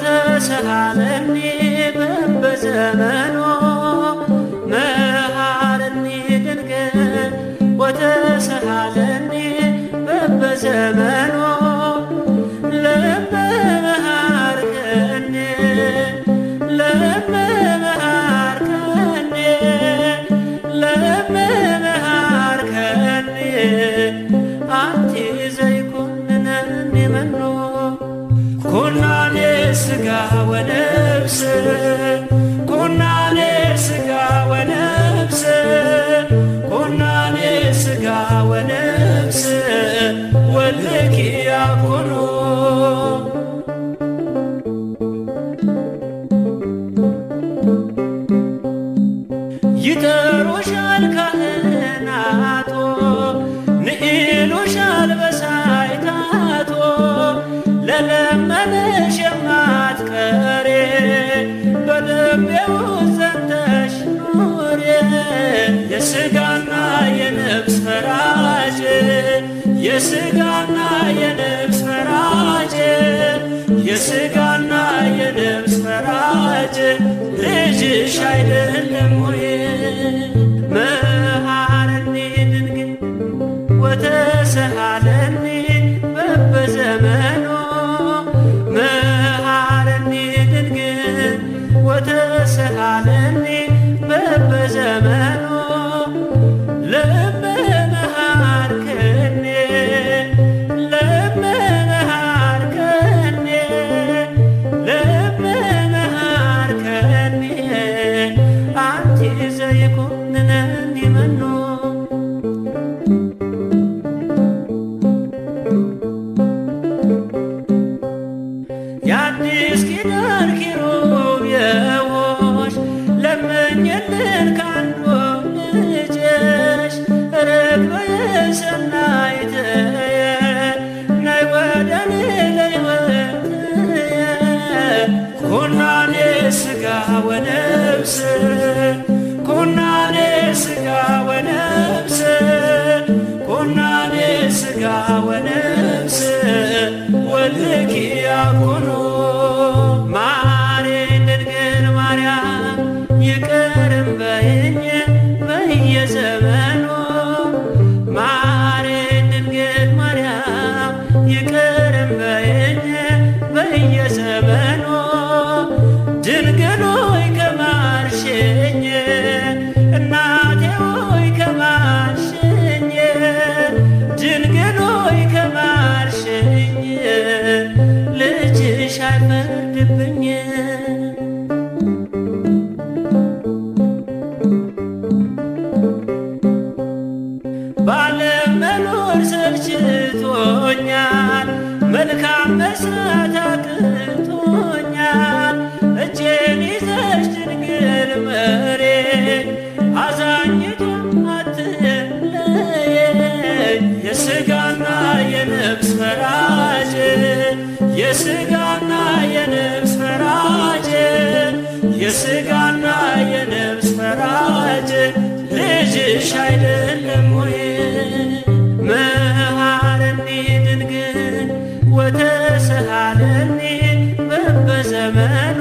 ወተሰሃለኒ በበዘመኑ መሃረኒ ድንግል ወተሰሃለኒ በበዘመኑ ለመሃርከኒ ለመሃርከኒ ለመሃርከኒ አንቲ ዘይኩነኒ መኑ ኩናኔ ሥጋ ወነፍስ ኩናኔ ሥጋ ወነፍስ ኩናኔ ሥጋ ወነፍስ ወልኪ ያኩኑ ይጠሩሻል ካህናቶ ንኢሉሻል በሳይታቶ ለለመነሽ የማትቀሪ በልቤ ውስጥ ጸንተሽ ኑሪ የሥጋና የነፍስ ፈራጅ የሥጋና የነፍስ ፈራጅ የሥጋና የነፍስ ፈራጅ ልጅሽ አይደለም ወይ? መሃረኒ ድንግል ወተሰሃለኒ በበዘመኑ መሃረኒ ድንግል ወተሰሃለኒ በበዘመኑ ለመሃርከኒ ለመሃርከኒ ለመሃርከኒ አንቲ ዘይኩነኒ መኑ የአዲስ ኪዳን ኪሩቤሎች ለመኝልን ካንዱ ልጅሽ ርግበ ሰናይትየ ነይ ወደኔ ለሕይወትየ ኩናኔ ሥጋ ወነፍስ ኩናኔ ሥጋ ወነፍስ ኩናኔ ሥጋ ወነፍስ ወልኪ ያኩኑ ማሬን ድንግል ማርያም ይቅርም በይኝ በየዘመኑ ማሬን ድንግል ማርያም ይቅርም በይኝ በየዘመኑ ድንግል ሆይ ከማርሽኝ እናቴ ሆይ ከማርሽኝ ድንግል ሆይ ከማርሽኝ ልጅሽ አይፈርድብኝ ባለም መኖር ሰልችቶኛል መልካም መስራት አቅቶኛል እጄን ይዘሽ ድንግል መሬን አዛኝቱ አትለየኝ የሥጋና የነፍስ ፈራጅ የሥጋና የነፍስ ፈራጅ የሥጋና የነፍስ ፈራጅ ልጅሽ አይደለም ወይ? መሃረኒ ድንግል ወተሰሃለኒ በበዘመኑ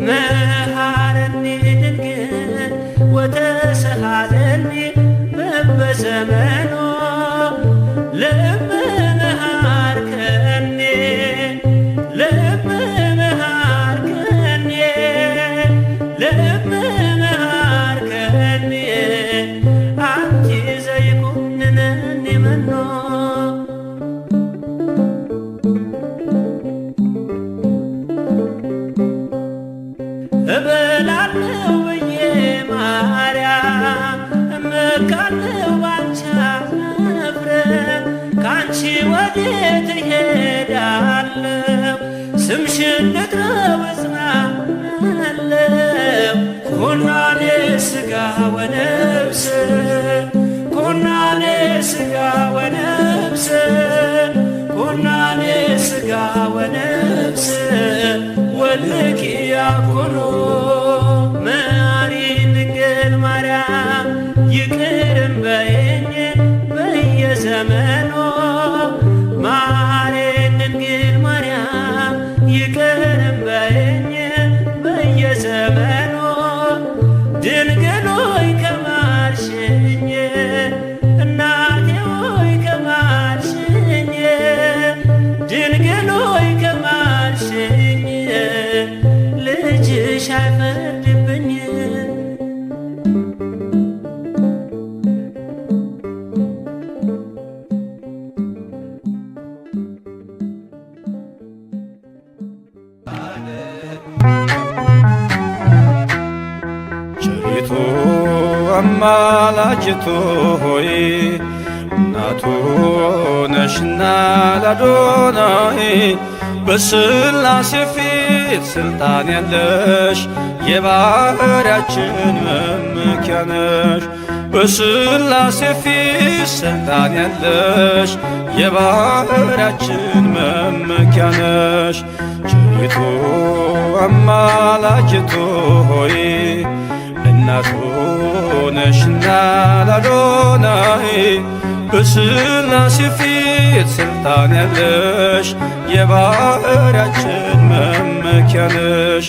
መሃረኒ ድንግል ወተሰሃለኒ በበዘመኑ ለመሃርከኒ ለመሃርከኒ ለመሃርከኒ አንቲ ዘይኩነኒ መኑ እበላለሁ ብዬ ማርያም እመካለሁ ባንቺ አፍረን ካንቺ ወዴት እሄዳለሁ ስምሽን ልጥራው እጽናናለሁ ኩናኔ ሥጋ ወነፍስ ኩናኔ ሥጋ ወነፍስ ኩናኔ ሥጋ ወነፍስ ወልኪ ያኮኖ መሐሪ ድንግል ማርያም ይቅር በይኝ በየዘመኑ መሐሪ ድንግል ማርያም ይቅር በይኝ በየዘመኑ ድንግል ሆይ ከማርሽኝ እናቴ ሆይ ከማርሽኝ ድንግል ሆይ ከማርሽኝ ልጅሽ አይፈርድብኝ። ቸሪቱ አማላጅቱ ሆይ እናቱ ነሽና ለአዶናይ በሥላሴ ፊት ሥልጣን ያለሽ የባሕርያችን መመኪያ ነሽ። በሥላሴ ፊት ሥልጣን ያለሽ የባሕርያችን መመኪያ ነሽ። ቸሪቱ አማላጅቱ ሆይ እናቱ ነሽና ለአዶናይ በሥላሴ ፊት ሥልጣን ያለሽ የባሕርያችን መመኪያ ነሽ።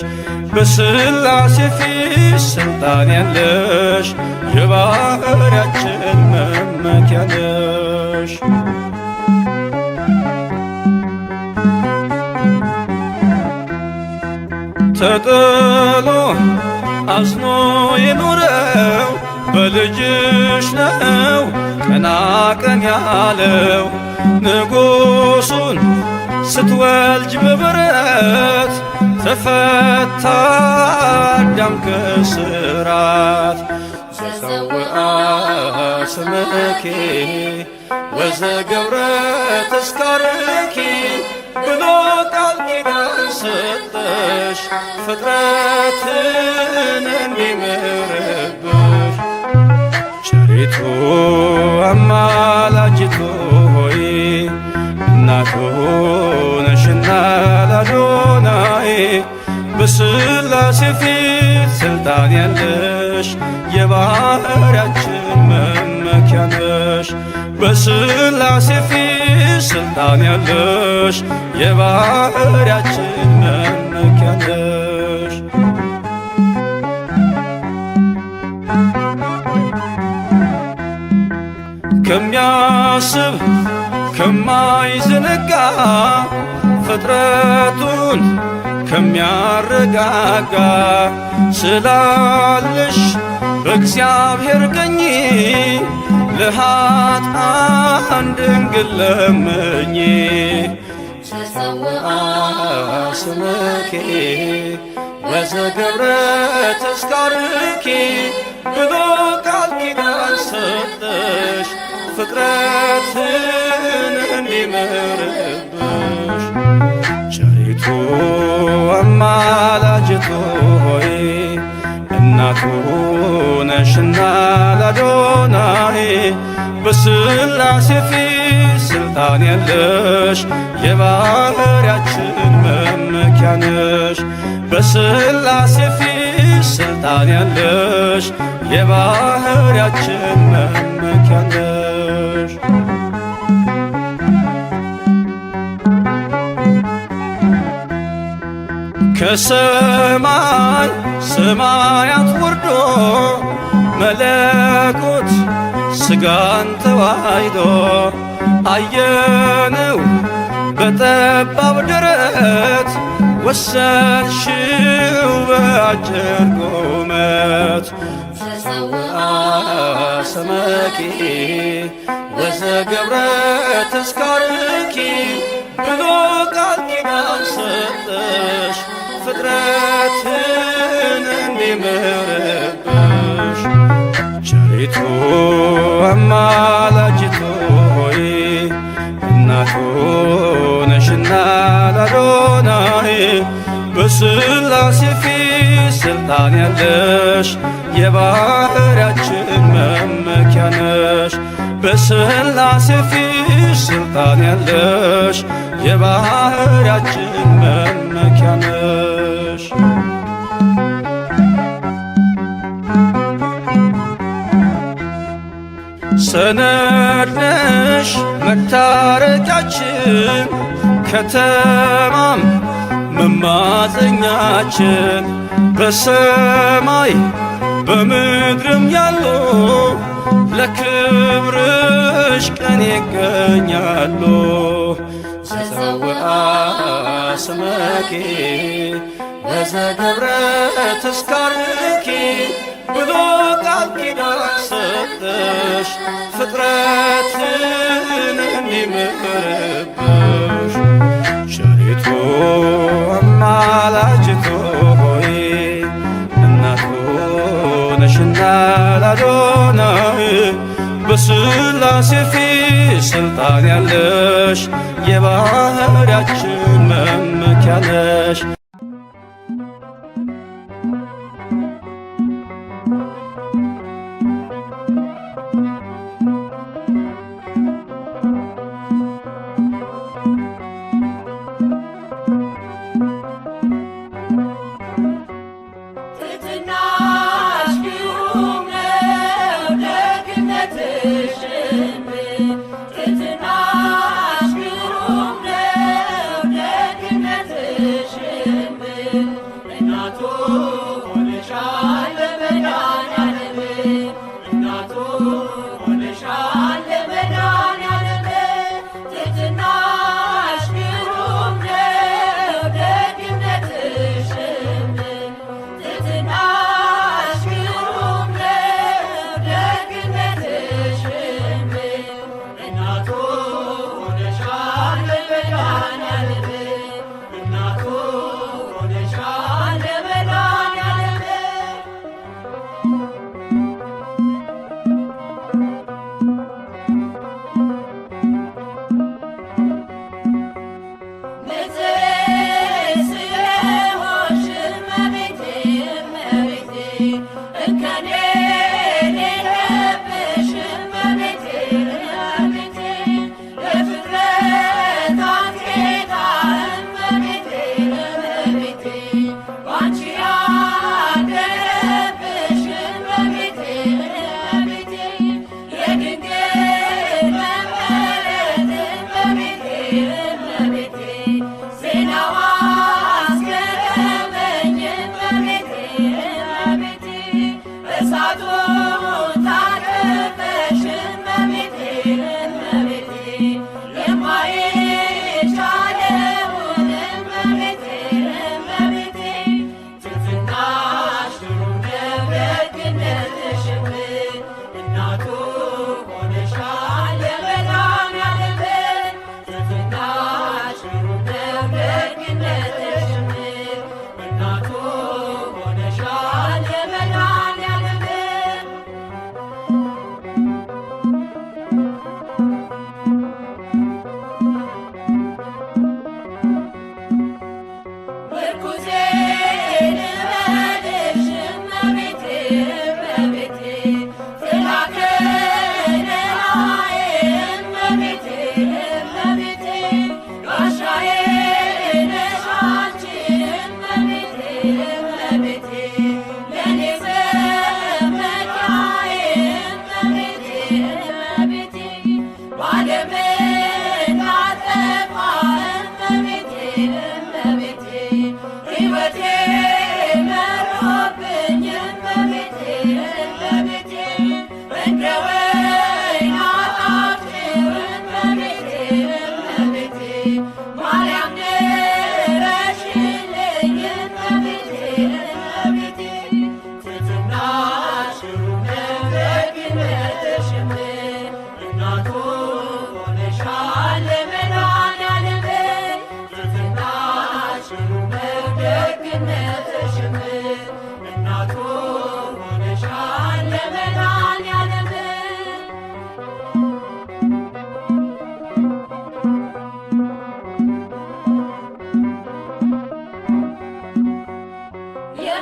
በሥላሴ ፊት ሥልጣን ያለሽ የባሕርያችን መመኪያ ነሽ። ተጥሎ አዝኖ የኖረው በልጅሽ ነው ቀና ቀን ያለው። ንጉሡን ስትወልጅ በበረት ተፈታ አዳም ከስራት። ዘፀውአ ስምኪ ወዘገብረ ተስካርኪ ብሎ ቃል ኪዳን ሰጠሽ ፍጥረትን እንዲምርብሽ። ቸሪቱ አማላጅቱ ሆይ እናቱ ነሽና ለአዶናይ በሥላሴ ፊት ሥልጣን ያለሽ የባሕርያችን መመኪያ ነሽ። በሥላሴ ፊት ሥልጣን ያለሽ የባሕርያችን መመኪያ ነሽ። ከሚያስብ ከማይዘነጋ ፍጥረቱን ከሚያረጋጋ ስላለሽ በእግዚአብሔር ቀኝ ለኃጥአን ድንግል ለምኝ። ዘፀውአ ስምኪ ወዘገብረ ተስካርኪ ብሎ ቃል ኪዳን ሰጠሽ ፍጥረትን እንዲምርብሽ። ቸሪቱ አማላጅቱ ሆይ እናቱ ነሽና ለአዶናይ በሥላሴ ፊት ሥልጣን ያለሽ የባሕርያችን መመኪያ ነሽ። በሥላሴ ፊት ሥልጣን ያለሽ የባሕርያችን መመኪያ ነሽ። ከሰማይ ሰማያት ወርዶ መለኮት ሥጋን ተዋሕዶ አየነው በጠባብ ደረት ወሰንሽው በአጭር ቁመት። ዘፀውአ ስምኪ ወዘገብረ ተስካርኪ ብሎ ቃል ኪዳን ሰጠሽ ፍጥረትን እንዲምርብሽ። ቸሪቱ አማላጅቱ ሆይ እናቱ ነሽና ለአዶናይ በሥላሴ ፊት ሥልጣን ያለሽ የባሕርያችን መመኪያ ነሽ። በሥላሴ ፊት ሥልጣን ያለሽ የባሕርያችን መመኪያ ነሽ። ሰነድ ነሽ መታረቂያችን ከተማም መማፀኛችን በሰማይ በምድርም ያሉ ለክብርሽ ቀን ይገኛሉ። ዘፀውአ ስመኪ ወዘገብረ ተስካርኪ ብሎ ቃል ኪዳን ሰጠሽ ፍጥረትን እንዲምርብሽ። ቸሪቱ አማላጅቱ ሆይ እናቱ ነሽና ላዶናይ በሥላሴ ፊት ሥልጣን ያለሽ የባሕርያችን መመኪያ ነሽ።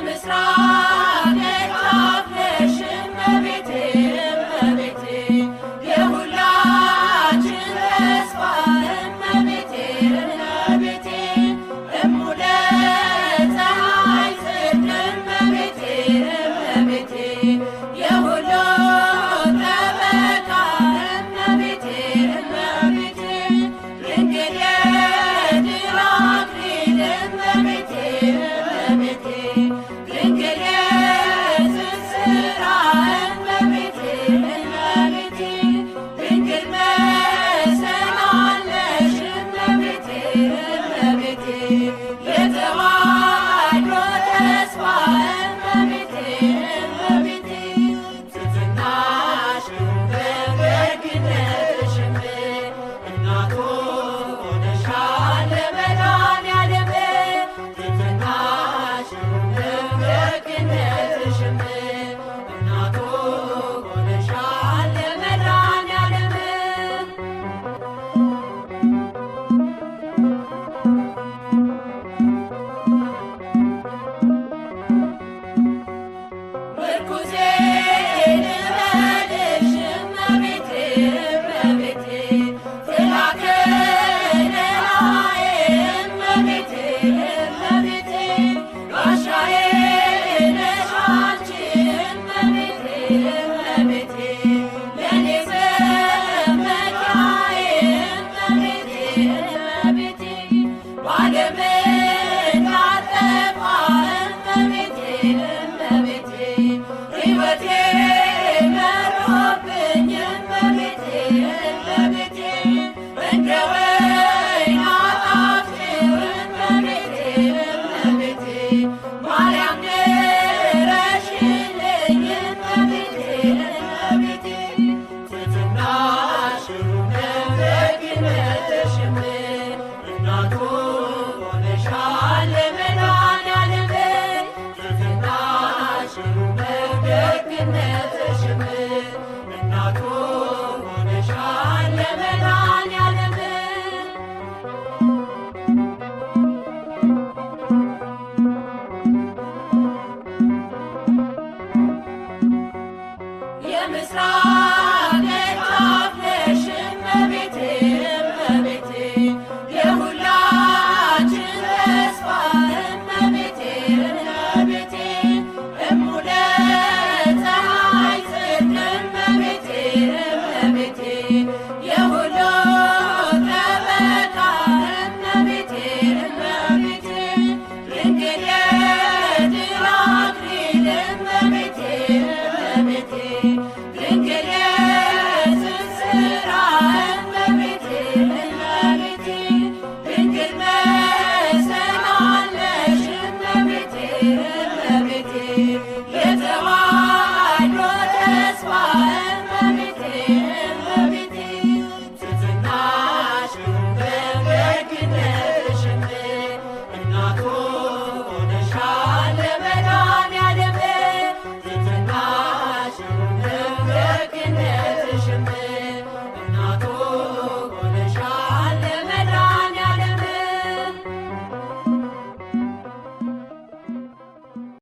የምስራቅ ጫፍ ነሽ እመቤቴ እመቤቴ የሁላችን ተስፋ እመቤቴ እመቤቴ እሙለ ፀሐይ ጽድቅ እመቤቴ እመቤቴ የሁሉ ጠበቃ እመቤቴ እመቤቴ ድንግል የድል አክሊል እመቤቴ እመቤቴ ድንግል የትንሣኤ እመቤቴ እመቤቴ ድንግል መሰላል ነሽ እመቤቴ እመቤቴ የተዋሕዶ ተስፋ እመቤቴ እመቤቴ ትሕትናሽ በደግነትሽም እናቱ ሆነሻል ለመድኃኔዓለም ትሕትናሽ በደግነትሽም እናቱ ሆነሻል ለመድኃኔዓለም ምርኩዜ ልበልሽ እመቤቴ እመቤቴ ጥላ ከለላዬ እመቤቴ እመቤቴ ጋሻዬ ነሽ አንቺ እመቤቴ እመቤቴ ለኔ መመኪያዬ እመቤቴ እመቤቴ ባለም እንዳልጠፋ እመቤቴ እመቤቴ ሕይወቴ መሮብኝ እመቤቴ እመቤቴ እንደ ወይን አጣፍጭው እመቤቴ እመቤቴ ማርያም ድረሽልኝ እመቤቴ እመቤቴ ትሕትናሽ ደግነትሽም እናቱ ሆነሻል ለመድኃኔዓለም ትሕትናሽ ደግነትሽም እናቱ ሆነሻል ለመድኃኔዓለም የምስራቅ ጫፍ ነሽ እመቤቴ እመቤቴ የሁላችን ተስፋ እመቤቴ እመቤቴ እሙለ ፀሐይ ጽድቅ እመቤቴ እመቤቴ የሁሉ ጠበቃ እመቤቴ እመቤቴ ድንግል